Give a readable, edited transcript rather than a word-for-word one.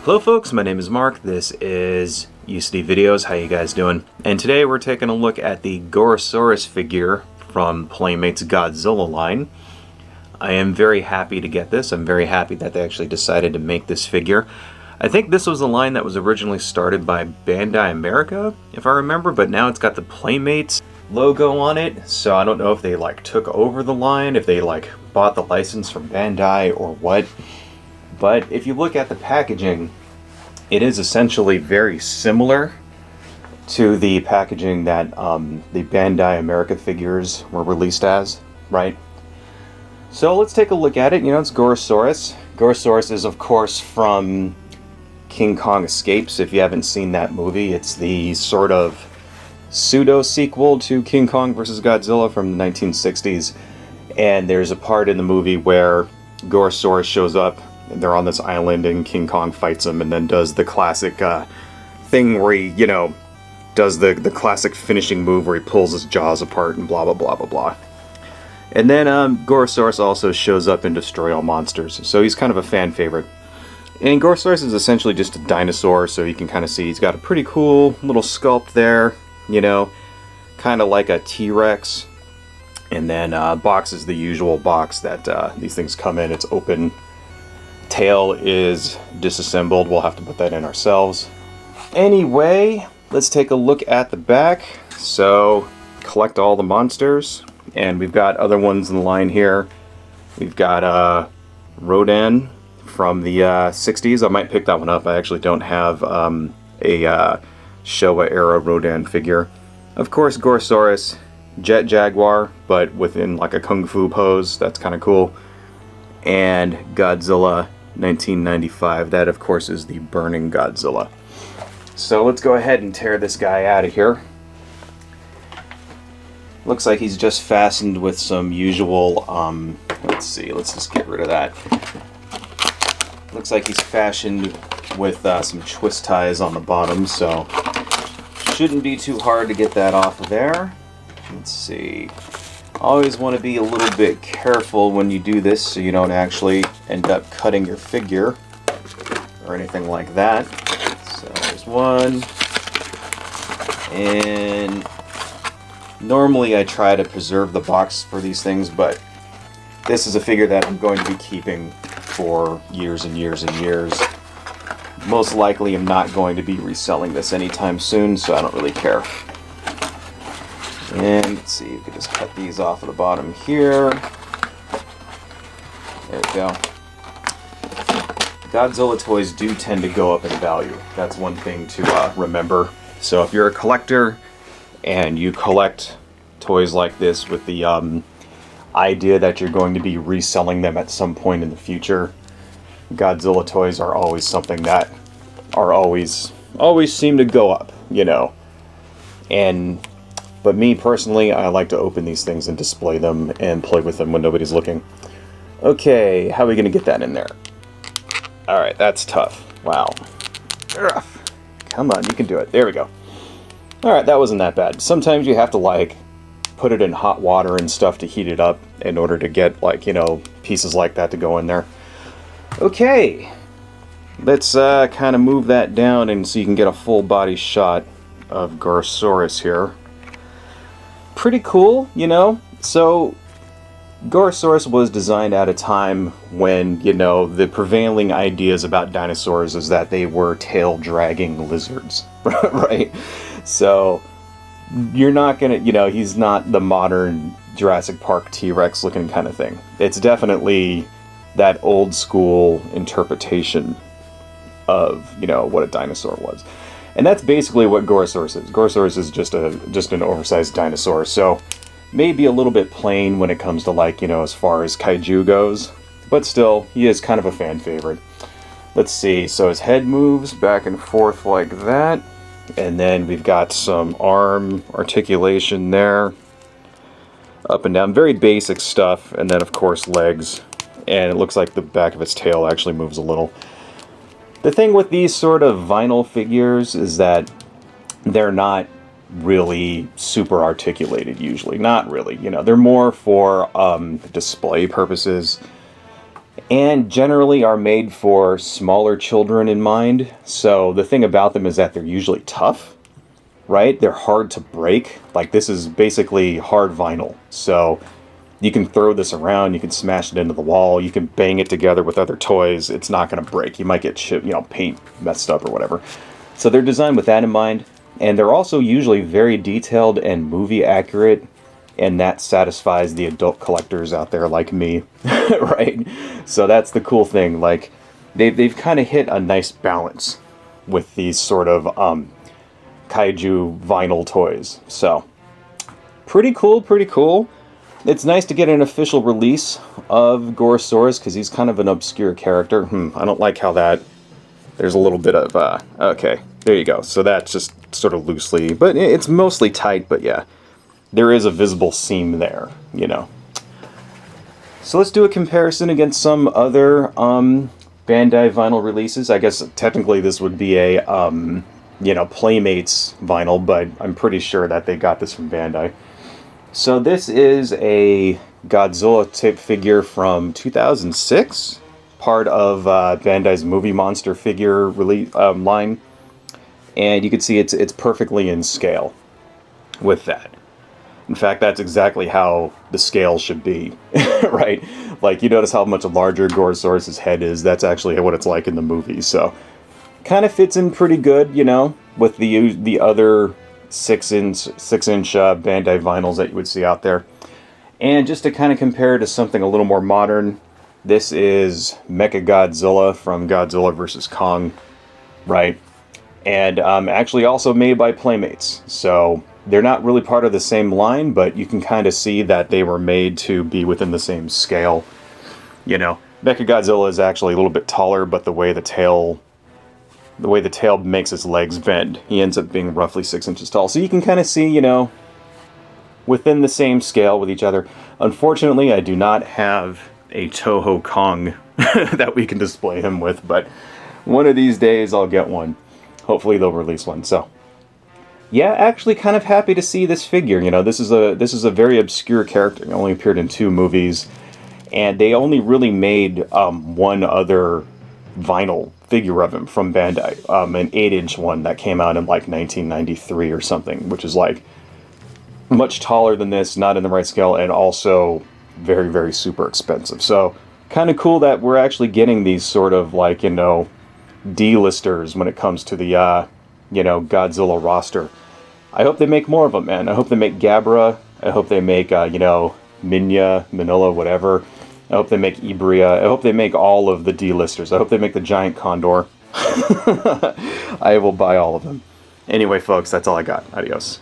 Hello folks, my name is Mark. This is UCD Videos. How you guys doing? And today we're taking a look at the Gorosaurus figure from Playmates Godzilla line. I am very happy to get this. I'm very happy that they actually decided to make this figure. I think this was a line that was originally started by Bandai America, if I remember, but now it's got the Playmates logo on it, so I don't know if they took over the line, if they bought the license from Bandai or what. But if you look at the packaging, it is essentially very similar to the packaging that the Bandai America figures were released as, right? So let's take a look at it. You know, it's Gorosaurus. Gorosaurus is, of course, from King Kong Escapes. If you haven't seen that movie, it's the sort of pseudo-sequel to King Kong vs. Godzilla from the 1960s. And there's a part in the movie where Gorosaurus shows up. They're on this island and King Kong fights him and then does the classic thing where he, does the classic finishing move where he pulls his jaws apart and blah, blah, blah, blah, blah. And then Gorosarus also shows up in Destroy All Monsters, so he's kind of a fan favorite. And Gorosarus is essentially just a dinosaur, so you can kind of see he's got a pretty cool little sculpt there, kind of like a T-Rex. And then box is the usual box that these things come in. It's open. Tail is disassembled. We'll have to put that in ourselves. Anyway, let's take a look at the back. So, collect all the monsters. And we've got other ones in the line here. We've got Rodan from the 60s. I might pick that one up. I actually don't have a Showa-era Rodan figure. Of course, Gorosaurus, Jet Jaguar, but within a Kung Fu pose. That's kind of cool. And Godzilla 1995. That, of course, is the Burning Godzilla. So let's go ahead and tear this guy out of here. Looks like he's just fastened with some usual, let's see, let's just get rid of that. Looks like he's fastened with some twist ties on the bottom, so shouldn't be too hard to get that off of there. Let's see. Always want to be a little bit careful when you do this so you don't actually end up cutting your figure or anything like that. So there's one. And normally I try to preserve the box for these things, but this is a figure that I'm going to be keeping for years and years and years. Most likely I'm not going to be reselling this anytime soon, so I don't really care. And let's see, you could just cut these off of the bottom here. There we go. Godzilla toys do tend to go up in value. That's one thing to remember. So if you're a collector and you collect toys like this with the idea that you're going to be reselling them at some point in the future, Godzilla toys are always something that are always seem to go up, But me personally, I like to open these things and display them and play with them when nobody's looking. Okay, how are we going to get that in there? Alright, that's tough. Wow. Ugh. Come on, you can do it. There we go. Alright, that wasn't that bad. Sometimes you have to, put it in hot water and stuff to heat it up in order to get, pieces like that to go in there. Okay. Let's kind of move that down and so you can get a full body shot of Gorosarus here. Pretty cool, So, Gorosarus was designed at a time when, the prevailing ideas about dinosaurs is that they were tail-dragging lizards, right? So, you're not gonna, he's not the modern Jurassic Park T-Rex looking kind of thing. It's definitely that old-school interpretation of, what a dinosaur was. And that's basically what Gorosaurus is. Gorosaurus is just an oversized dinosaur, so maybe a little bit plain when it comes to as far as kaiju goes, but still, he is kind of a fan favorite. Let's see, so his head moves back and forth like that, and then we've got some arm articulation there, up and down, very basic stuff, and then of course legs, and it looks like the back of its tail actually moves a little. The thing with these sort of vinyl figures is that they're not really super articulated usually. Not really, they're more for display purposes. and generally are made for smaller children in mind. So the thing about them is that they're usually tough, right? They're hard to break. Like, this is basically hard vinyl. So you can throw this around, you can smash it into the wall, you can bang it together with other toys. It's not going to break. You might get paint messed up or whatever. So they're designed with that in mind. And they're also usually very detailed and movie accurate. And that satisfies the adult collectors out there like me, right? So that's the cool thing. Like, they've kind of hit a nice balance with these sort of kaiju vinyl toys. So, pretty cool, pretty cool. It's nice to get an official release of Gorosaurus, because he's kind of an obscure character. I don't like how that... There's a little bit of... okay, there you go. So that's just sort of loosely... But it's mostly tight, but yeah. There is a visible seam there, you know. So let's do a comparison against some other Bandai vinyl releases. I guess technically this would be a, Playmates vinyl, but I'm pretty sure that they got this from Bandai. So this is a Godzilla type figure from 2006, part of Bandai's Movie Monster figure release line, and you can see it's perfectly in scale with that. In fact, that's exactly how the scale should be, right? Like, you notice how much larger Gorosaurus' head is. That's actually what it's like in the movie. So, kind of fits in pretty good, with the other 6-inch Bandai vinyls that you would see out there. And just to kind of compare to something a little more modern, this is Mechagodzilla from Godzilla vs. Kong, right? And actually also made by Playmates. So they're not really part of the same line, but you can kind of see that they were made to be within the same scale. Mechagodzilla is actually a little bit taller, but the way the tail makes its legs bend, he ends up being roughly 6 inches tall. So you can kind of see, within the same scale with each other. Unfortunately, I do not have a Toho Kong that we can display him with, but one of these days I'll get one. Hopefully they'll release one. So, yeah, actually kind of happy to see this figure. This is a very obscure character. He only appeared in 2 movies, and they only really made one other vinyl figure of him from Bandai, an 8-inch one that came out in like 1993 or something, which is like much taller than this, not in the right scale, and also very, very super expensive. So kind of cool that we're actually getting these sort of like, D-listers when it comes to the Godzilla roster. I hope they make more of them, man. I hope they make Gabra. I hope they make Minya, Manila, whatever. I hope they make Ibria. I hope they make all of the D-listers. I hope they make the giant condor. I will buy all of them. Anyway, folks, that's all I got. Adios.